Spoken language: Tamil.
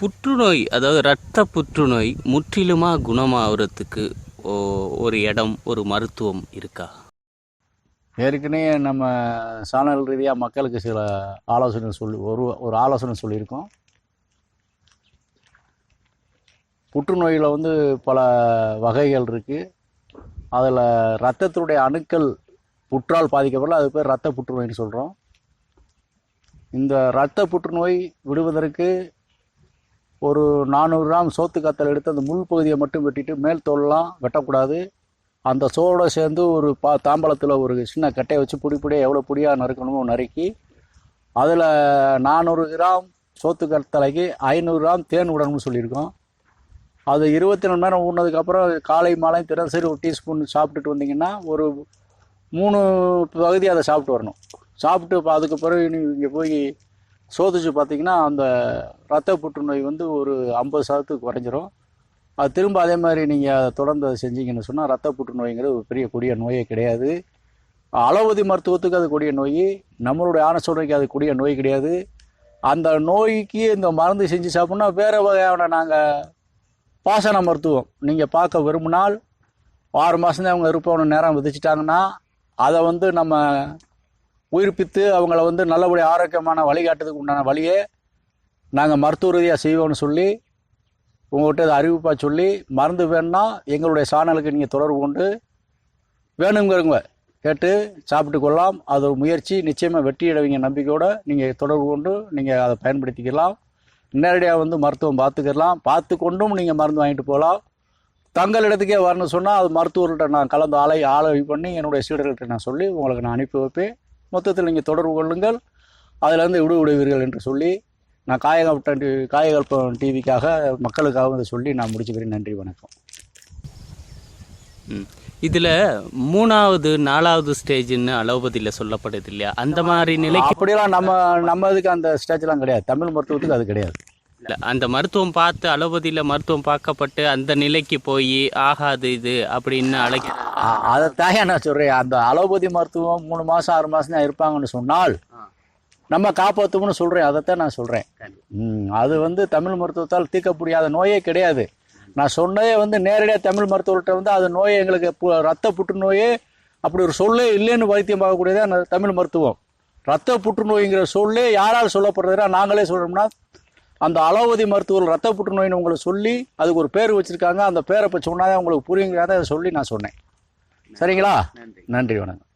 புற்றுநோய், அதாவது இரத்த புற்றுநோய் முற்றிலுமாக குணமாகறதுக்கு ஒரு இடம், ஒரு மருத்துவம் இருக்கா? ஏற்கனவே நம்ம சானல் ரீதியாக மக்களுக்கு சில ஆலோசனை சொல்லி ஒரு ஆலோசனை சொல்லியிருக்கோம். புற்றுநோயில் பல வகைகள் இருக்குது. அதில் இரத்தத்துடைய அணுக்கள் புற்றால் பாதிக்கப்படல, அது பேர் இரத்த புற்றுநோய்னு சொல்கிறோம். இந்த இரத்த புற்றுநோய் விடுவதற்கு ஒரு 400 கிராம் சோத்து கத்தல் எடுத்து அந்த முள் பகுதியை மட்டும் வெட்டிட்டு மேல் தோல்லாம் வெட்டக்கூடாது. அந்த சோடோடு சேர்ந்து ஒரு தாம்பலத்தில் ஒரு சின்ன கட்டையை வச்சு பொடியாக எவ்வளோ பொடியாக நறுக்கணுமோ நறுக்கி அதில் 400 கிராம் சோத்து கத்தலைக்கு 500 கிராம் தேன் விடணும்னு சொல்லியிருக்கோம். அது 24 மணி நேரம் ஊறினதுக்கப்புறம் காலை மாலை தினசரி ஒரு டீஸ்பூன் சாப்பிட்டுட்டு வந்தீங்கன்னா ஒரு 3 பகுதி அதை சாப்பிட்டு வரணும். சாப்பிட்டு அதுக்கு பிறகு இங்கே போய் சோதிச்சு பார்த்தீங்கன்னா அந்த இரத்த புற்றுநோய் ஒரு 50% குறைஞ்சிரும். அது திரும்ப அதே மாதிரி நீங்கள் தொடர்ந்து அதை செஞ்சீங்கன்னு சொன்னால் இரத்த புற்றுநோய்ங்கிறது ஒரு பெரிய கொடிய நோயே கிடையாது. அலோபதி மருத்துவத்துக்கு அது கொடிய நோய், நம்மளுடைய ஆனசோடைக்கு அது கொடிய நோய் கிடையாது. அந்த நோய்க்கு இந்த மருந்து செஞ்சு சாப்பிட்னா வேறு வகையான நாங்கள் பாசன மருத்துவம் நீங்கள் பார்க்க விரும்பினால் 6 மாதம் அவங்க இருப்பவன நேரம் விதிச்சிட்டாங்கன்னா அதை நம்ம உயிர்ப்பித்து அவங்கள நல்லபடியாக ஆரோக்கியமான வழிகாட்டுறதுக்கு உண்டான வழியே நாங்கள் மருத்துவ ரீதியாக செய்வோம்னு சொல்லி உங்கள்கிட்ட இதை அறிவிப்பாக சொல்லி, மருந்து வேணும்னா எங்களுடைய சேனலுக்கு நீங்கள் தொடர்பு கொண்டு வேணுங்கிறவங்க கேட்டு சாப்பிட்டு கொள்ளலாம். அது ஒரு முயற்சி, நிச்சயமாக வெற்றியடைவீங்க நம்பிக்கையோடு நீங்கள் தொடர்பு கொண்டு நீங்கள் அதை பயன்படுத்திக்கலாம். நேரடியாக மருத்துவம் பார்த்து கொண்டும் நீங்கள் மருந்து வாங்கிட்டு போகலாம். தங்கள் இடத்துக்கே வரணும்னு சொன்னால் அது மருத்துவர்கிட்ட நான் கலந்து ஆலோசனை பண்ணி என்னுடைய சீடர்கள்ட்ட நான் சொல்லி உங்களுக்கு நான் அனுப்பி வைப்பேன். மொத்தத்தில் நீங்கள் தொடர்பு கொள்ளுங்கள், அதிலேருந்து விடுவீர்கள் என்று சொல்லி நான் காயகல்பம் டிவிக்காக மக்களுக்காக இதை சொல்லி நான் முடிச்சுக்கிறேன். நன்றி, வணக்கம். இதில் 3வது 4வது ஸ்டேஜ்னு அலோபதியில் சொல்லப்படுது இல்லையா? அந்த மாதிரி நிலைக்கு அப்படியெல்லாம் நம்ம இதுக்கு அந்த ஸ்டேஜ்லாம் கிடையாது. தமிழ் மருத்துவத்துக்கு அது கிடையாது. அந்த மருத்துவம் பார்த்து அலோபதியில் மருத்துவம் பார்க்கப்பட்டு அந்த நிலைக்கு போய் ஆகாது இது அப்படின்னு அதை தாயா நான் சொல்கிறேன். அந்த அலோபதி மருத்துவம் 3 மாதம் 6 மாதம் தான் இருப்பாங்கன்னு சொன்னால் நம்ம காப்பாற்றும்னு சொல்கிறேன். அதைத்தான் நான் சொல்கிறேன். அது தமிழ் மருத்துவத்தால் தீர்க்க முடியாத நோயே கிடையாது. நான் சொன்னதே நேரடியாக தமிழ் மருத்துவர்கிட்ட அது நோயை எங்களுக்கு ரத்த புற்றுநோயே அப்படி ஒரு சொல்லே இல்லைன்னு வைத்தியம் பார்க்கக்கூடியதே அந்த தமிழ் மருத்துவம். ரத்த புற்றுநோய்ங்கிற சொல்லே யாரால் சொல்லப்படுறதுனா நாங்களே சொல்கிறோம்னா அந்த அலோபதி மருத்துவர் ரத்த புற்றுநோயின்னு உங்களை சொல்லி அதுக்கு ஒரு பேர் வச்சுருக்காங்க. அந்த பேரை இப்போ சொன்னாதான் உங்களுக்கு புரியுங்கிறத அதை சொல்லி நான் சொன்னேன். சரிங்களா? நன்றி, வணக்கம்.